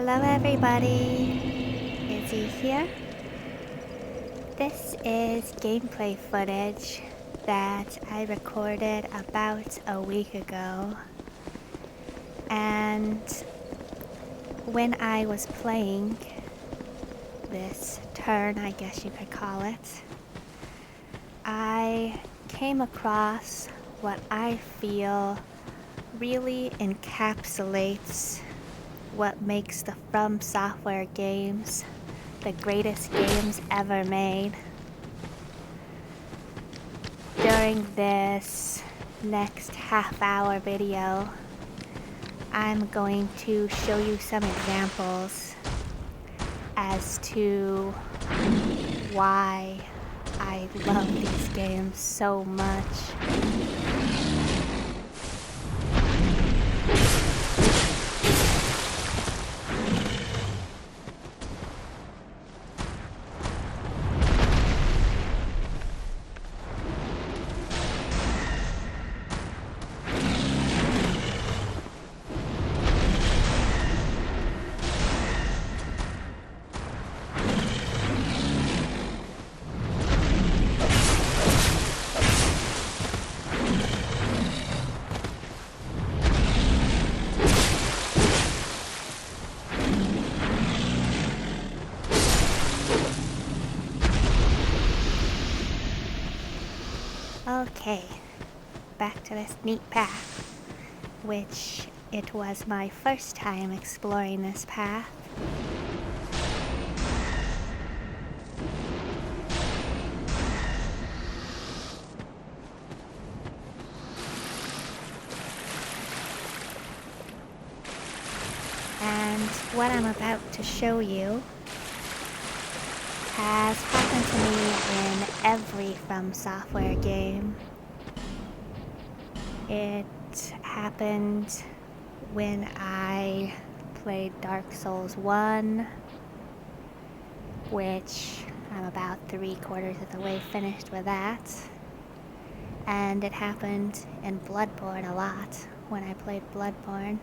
Hello everybody, Izzy here. This is gameplay footage that I recorded about a week ago, and when I was playing this turn, I guess you could call it, I came across what I feel really encapsulates what makes the FromSoftware games the greatest games ever made. During this next half-hour video, I'm going to show you some examples as to why I love these games so much. Okay, back to this neat path, which it was my first time exploring this path. And what I'm about to show you has happened to me in every FromSoftware game. It happened when I played Dark Souls 1, which I'm about 3/4 of the way finished with that. And it happened in Bloodborne a lot when I played Bloodborne.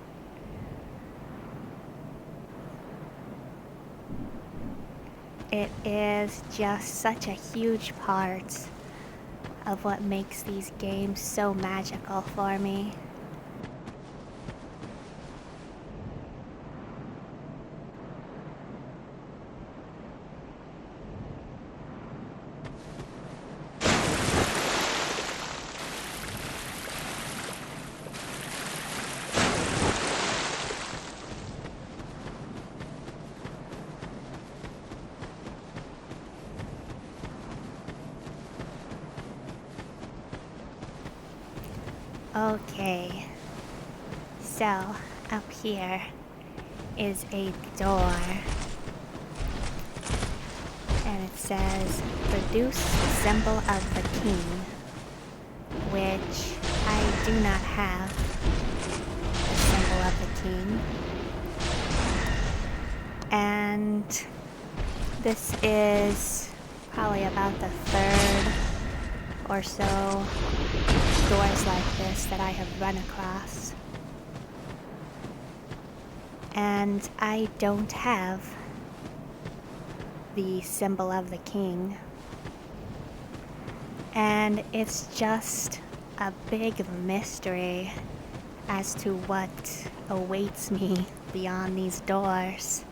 It is just such a huge part of what makes these games so magical for me. Okay, so up here is a door, and it says produce the symbol of the king, which I do not have the symbol of the king. And this is probably about the third or so doors like this that I have run across. And I don't have the symbol of the king. And it's just a big mystery as to what awaits me beyond these doors.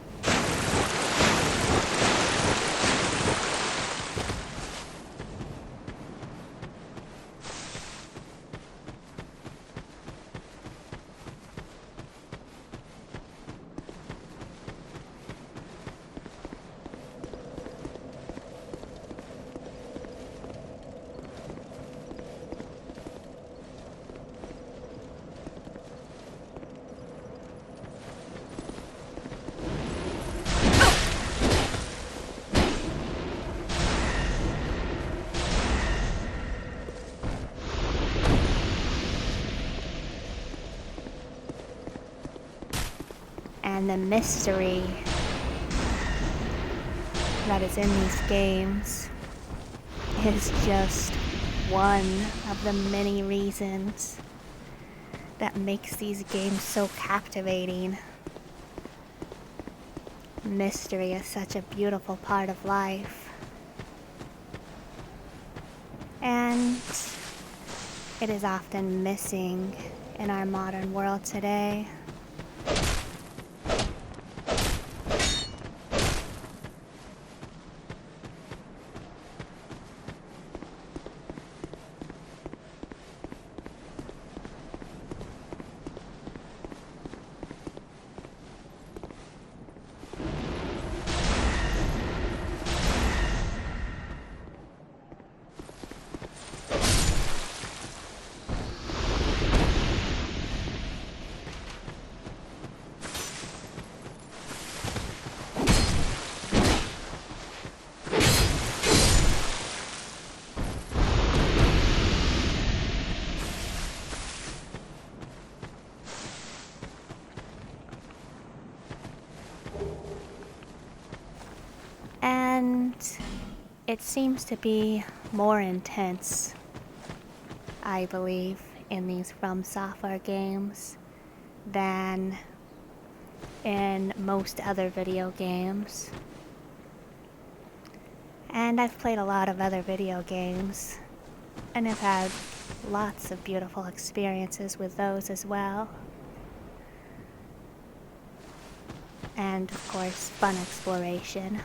And the mystery that is in these games is just one of the many reasons that makes these games so captivating. mystery is such a beautiful part of life. And it is often missing in our modern world today. And it seems to be more intense, I believe, in these FromSoftware games than in most other video games. And I've played a lot of other video games, and have had lots of beautiful experiences with those as well. And of course, fun exploration.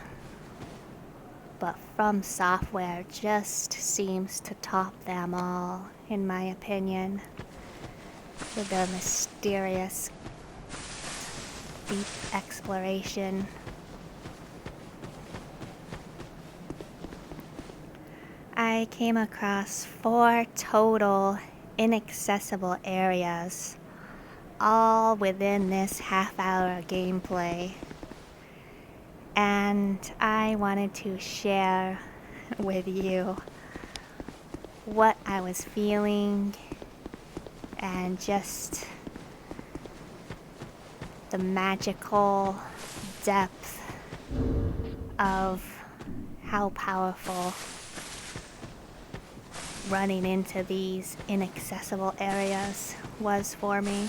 But FromSoftware just seems to top them all, in my opinion, with their mysterious, deep exploration. I came across 4 total inaccessible areas, all within this half-hour gameplay. And I wanted to share with you what I was feeling and just the magical depth of how powerful running into these inaccessible areas was for me.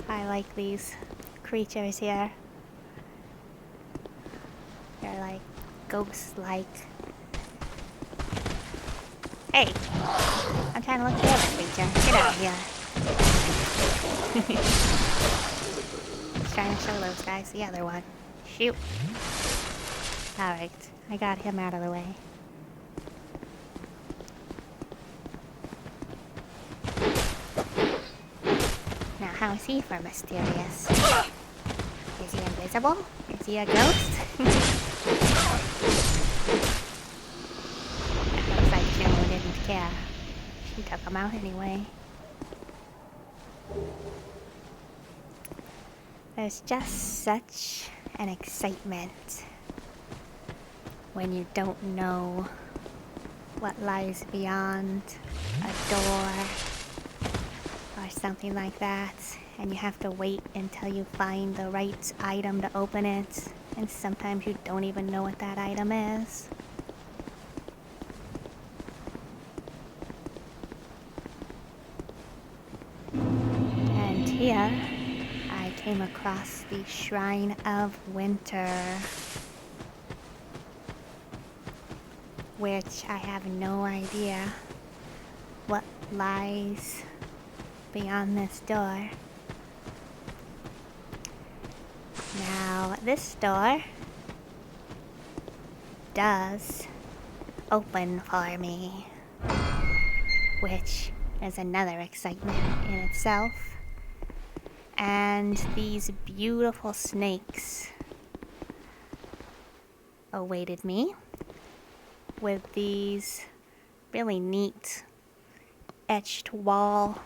I like these creatures here. They're like ghost-like. Hey! I'm trying to look at the other creature. Get out of here. Just trying to show those guys the other one. Shoot. Alright, I got him out of the way. Now, how is he for mysterious? Is he invisible? Is he a ghost? That looks like Jimbo didn't care. She took him out anyway. There's just such an excitement when you don't know what lies beyond a door or something like that, and you have to wait until you find the right item to open it, and sometimes you don't even know what that item is. And here, I came across the Shrine of Winter, which I have no idea what lies beyond this door. Now, this door does open for me, which is another excitement in itself. And these beautiful snakes awaited me with these really neat etched wall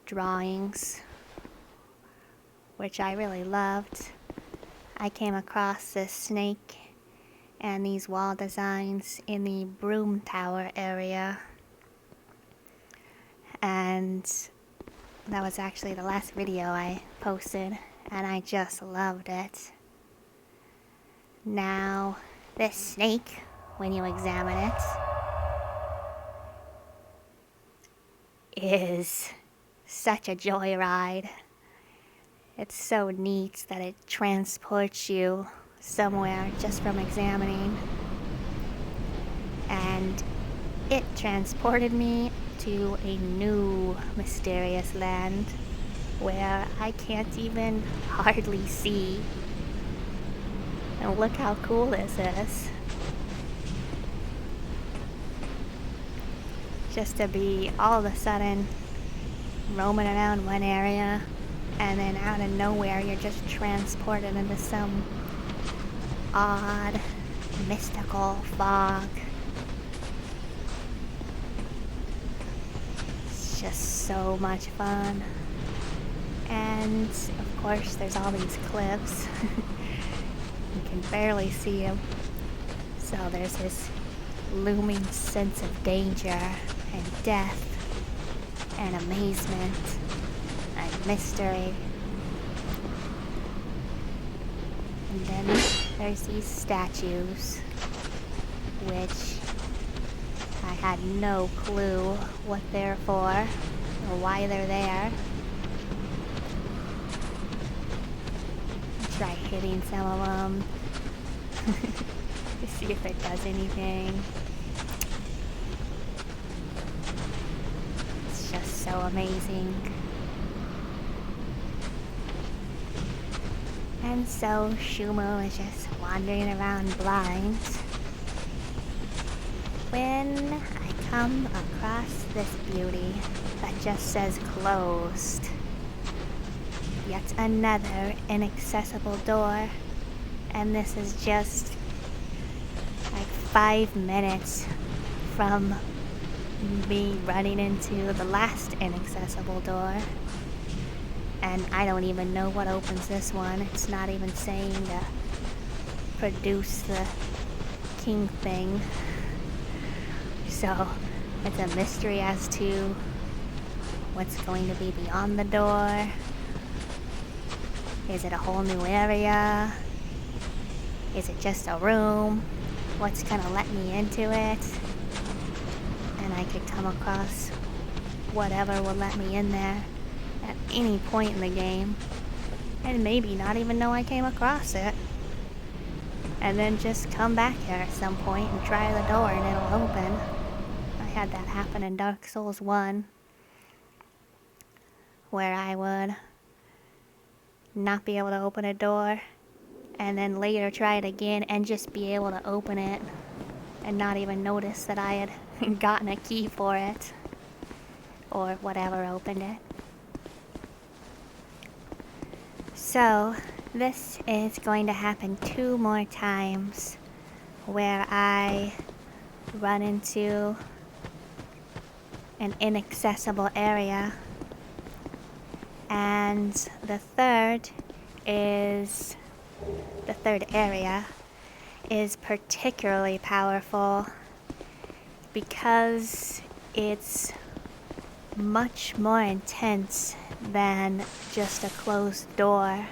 drawings, which I really loved. I came across this snake and these wall designs in the Broom Tower area, and That was actually the last video I posted, and I just loved it. Now, this snake, when you examine it, is such a joyride. It's so neat that it transports you somewhere just from examining. And it transported me to a new mysterious land where I can't even hardly see. And look how cool this is. Just to be all of a sudden roaming around one area, and then out of nowhere you're just transported into some odd, mystical fog. It's just so much fun. And of course there's all these cliffs. You can barely see them. So there's this looming sense of danger and death and amazement and mystery. And then there's these statues, which I had no clue what they're for or why they're there. Try hitting some of them to see if it does anything. It's just so amazing. And so Shumo is just wandering around blind when I come across this beauty that just says closed. Yet another inaccessible door, and this is just like 5 minutes from me running into the last inaccessible door, and I don't even know what opens this one. It's not even saying to produce the king thing, so it's a mystery as to what's going to be beyond the door. Is it a whole new area? Is it just a room? What's gonna let me into it? And I could come across whatever will let me in there at any point in the game, and maybe not even know I came across it, and then just come back here at some point and try the door and it'll open. I had that happen in Dark Souls 1, where I would not be able to open a door, and then later try it again and just be able to open it and not even notice that I had gotten a key for it or whatever opened it. So this is going to happen 2 more times where I run into an inaccessible area. And the third area is particularly powerful because it's much more intense than just a closed door.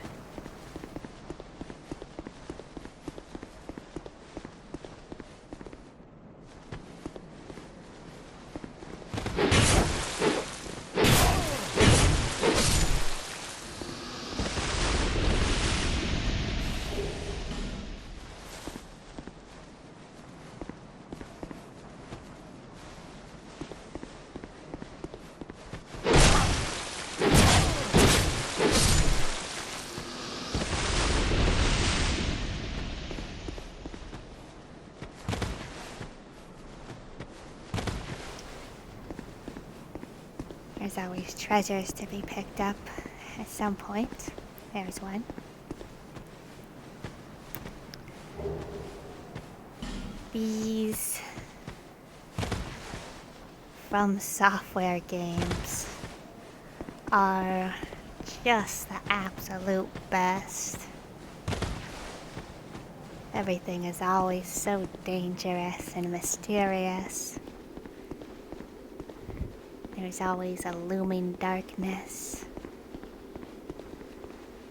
There's always treasures to be picked up at some point. There's one. These FromSoftware games are just the absolute best. Everything is always so dangerous and mysterious. there's always a looming darkness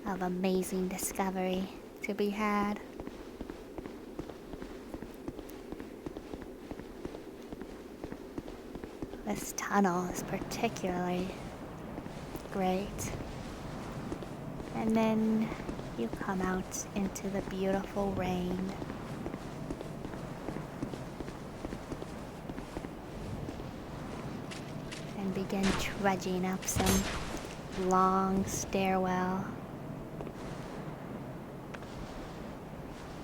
of amazing discovery to be had. This tunnel is particularly great. And then you come out into the beautiful rain. And begin trudging up some long stairwell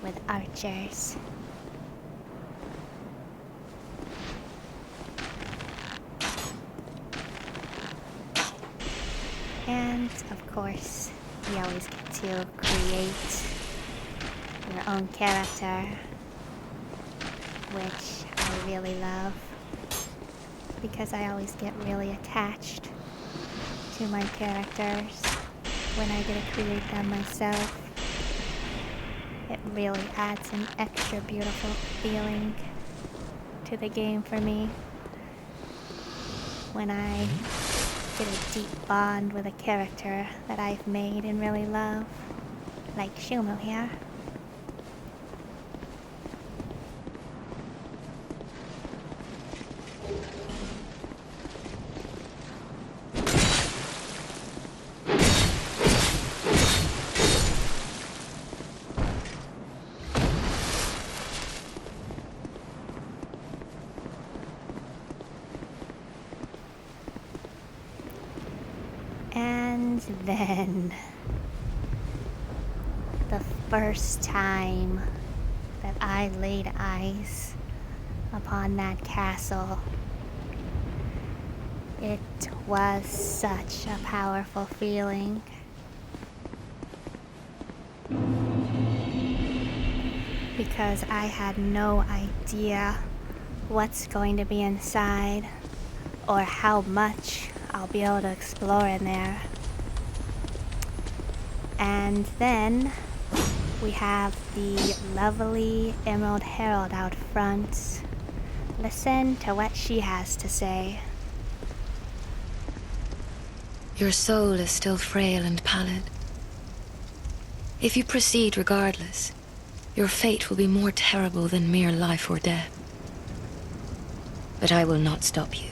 with archers. And of course, you always get to create your own character, which I really love because I always get really attached to my characters when I get to create them myself. It really adds an extra beautiful feeling to the game for me when I get a deep bond with a character that I've made and really love, like Shumo here. And then, the first time that I laid eyes upon that castle, it was such a powerful feeling. Because I had no idea what's going to be inside or how much I'll be able to explore in there. And then we have the lovely Emerald Herald out front. Listen to what she has to say. Your soul is still frail and pallid. If you proceed regardless, your fate will be more terrible than mere life or death. But I will not stop you,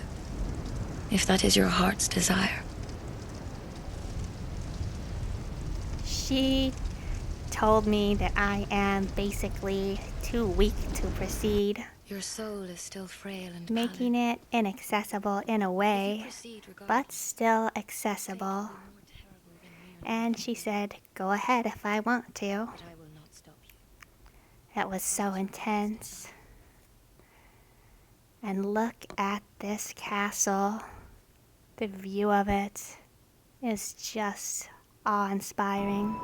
if that is your heart's desire. She told me that I am basically too weak to proceed. Your soul is still frail and making it inaccessible in a way, but still accessible. And she said, go ahead if I want to. That was so intense. And look at this castle. The view of it is just awe-inspiring.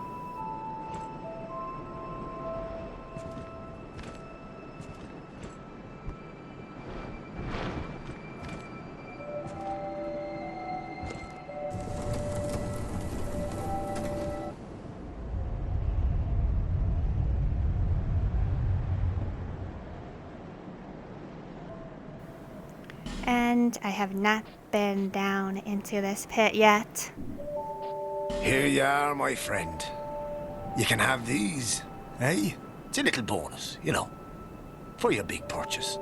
And I have not been down into this pit yet. Here you are, my friend. You can have these, eh? It's a little bonus, you know, for your big purchase.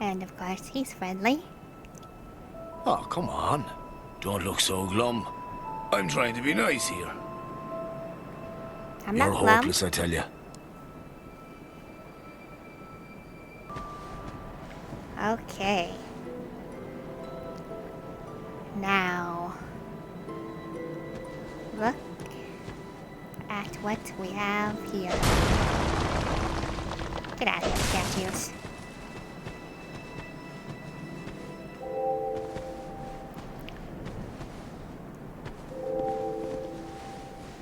And of course, he's friendly. Oh, come on. Don't look so glum. I'm trying to be nice here. I'm You're not glum. hopeless, I tell you. Okay. Now, look at what we have here. Get out of here, statues.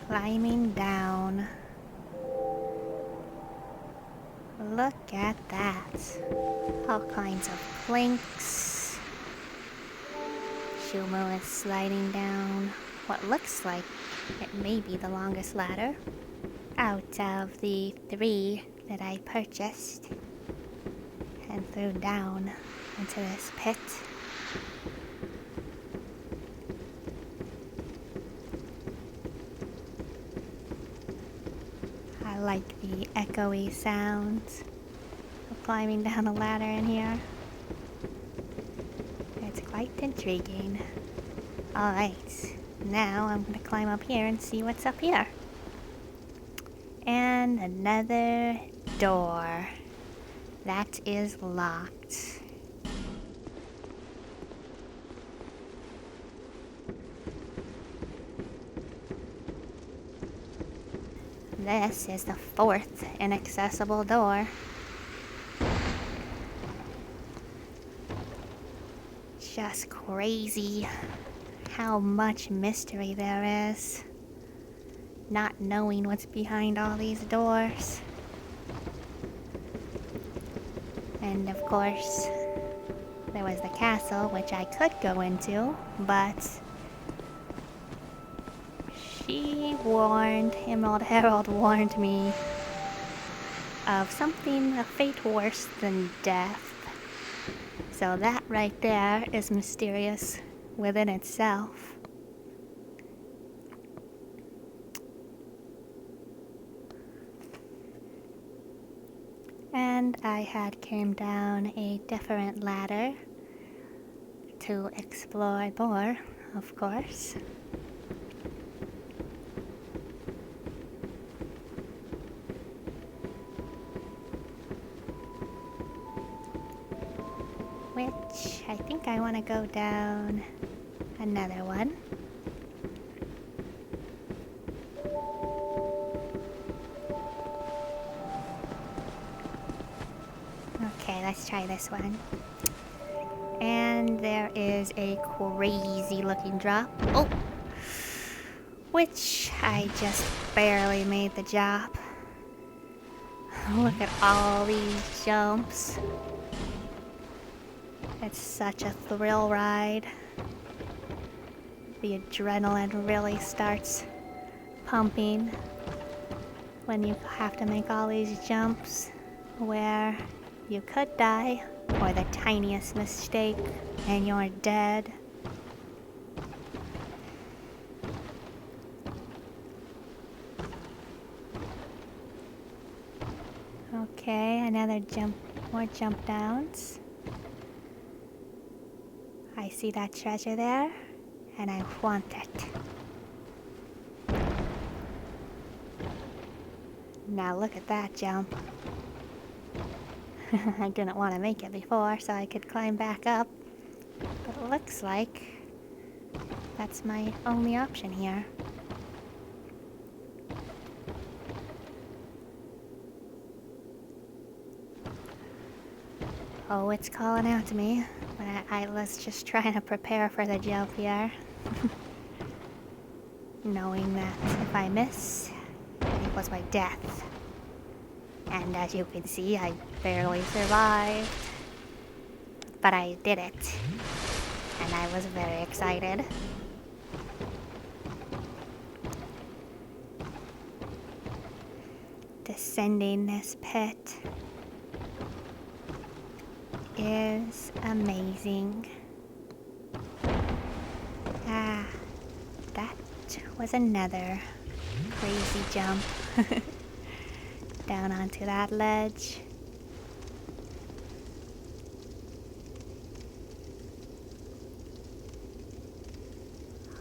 Climbing down. Look at that. All kinds of planks. Shumo is sliding down what looks like it may be the longest ladder out of the 3 that I purchased. and threw down into this pit. I like the echoey sounds of climbing down a ladder in here. It's quite intriguing. Alright, now I'm gonna climb up here and see what's up here. And another door that is locked. This is the 4th inaccessible door. Just crazy how much mystery there is. Not knowing what's behind all these doors. And of course, there was the castle, which I could go into, but Emerald Herald warned me of something, a fate worse than death. So that right there is mysterious within itself. And I had came down a different ladder to explore more, of course. Which I think I want to go down another one. Okay, let's try this one. And there is a crazy looking drop. Oh! Which I just barely made the jump. Look at all these jumps. It's such a thrill ride. The adrenaline really starts pumping when you have to make all these jumps where you could die, or the tiniest mistake and you're dead. Okay, another jump, more jump downs. I see that treasure there, and I want it. Now look at that jump. I didn't want to make it before, so I could climb back up. But it looks like that's my only option here. Oh, it's calling out to me. But I was just trying to prepare for the jump here. Knowing that if I miss, it was my death. And as you can see, I barely survived. But I did it. And I was very excited. Descending this pit is amazing. Ah, that was another crazy jump down onto that ledge.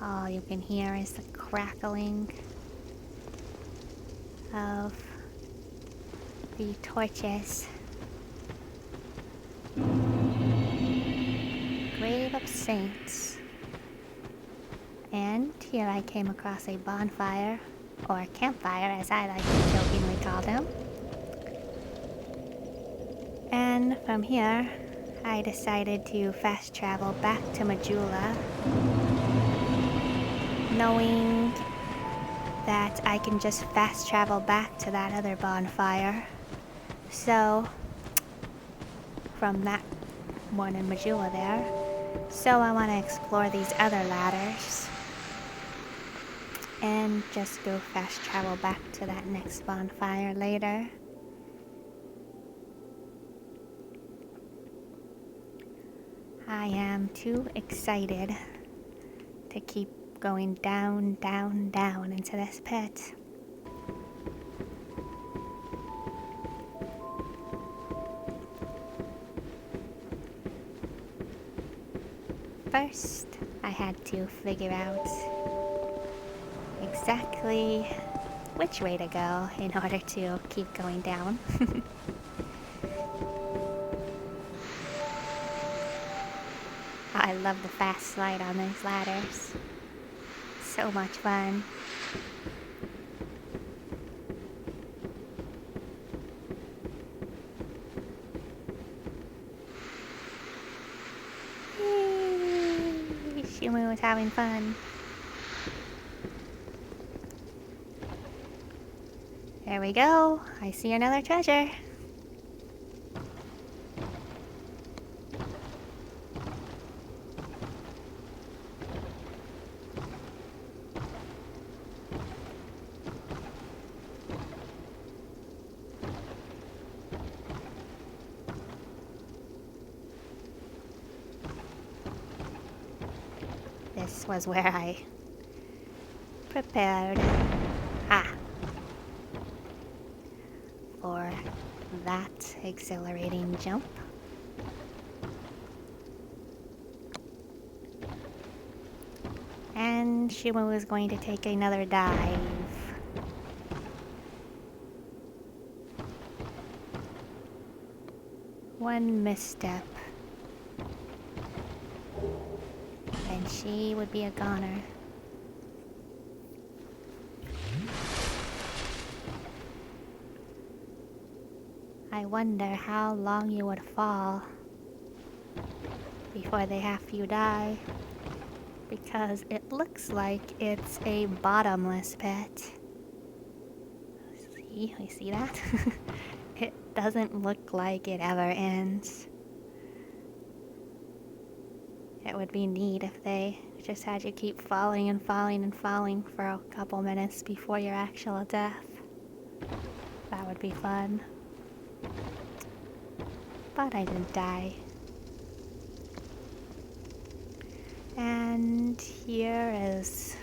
All you can hear is the crackling of the torches. Grave of Saints. And here I came across a bonfire, or campfire as I like to jokingly call them. And from here, I decided to fast travel back to Majula, knowing that I can just fast travel back to that other bonfire. So, from that one in Majula there, so I want to explore these other ladders and just go fast travel back to that next bonfire later. I am too excited to keep going down, down, down into this pit. First, I had to figure out exactly which way to go in order to keep going down. I love the fast slide on those ladders. So much fun. Yay! Shumu is having fun. There we go. I see another treasure. This was where I prepared for that exhilarating jump. And Shumu is going to take another dive. One misstep, and she would be a goner. I wonder how long you would fall before they have you die, because it looks like it's a bottomless pit. See? You see that? It doesn't look like it ever ends. It would be neat if they just had you keep falling and falling and falling for a couple minutes before your actual death. That would be fun. But I didn't die. And here is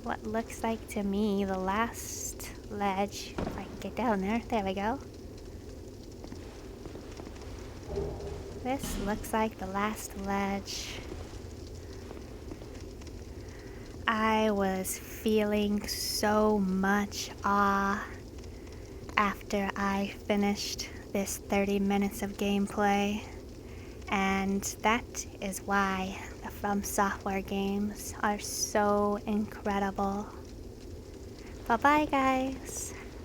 what looks like to me the last ledge. If I can get down there. There we go. This looks like the last ledge. I was feeling so much awe after I finished this 30 minutes of gameplay, and that is why the FromSoftware games are so incredible. Bye bye, guys.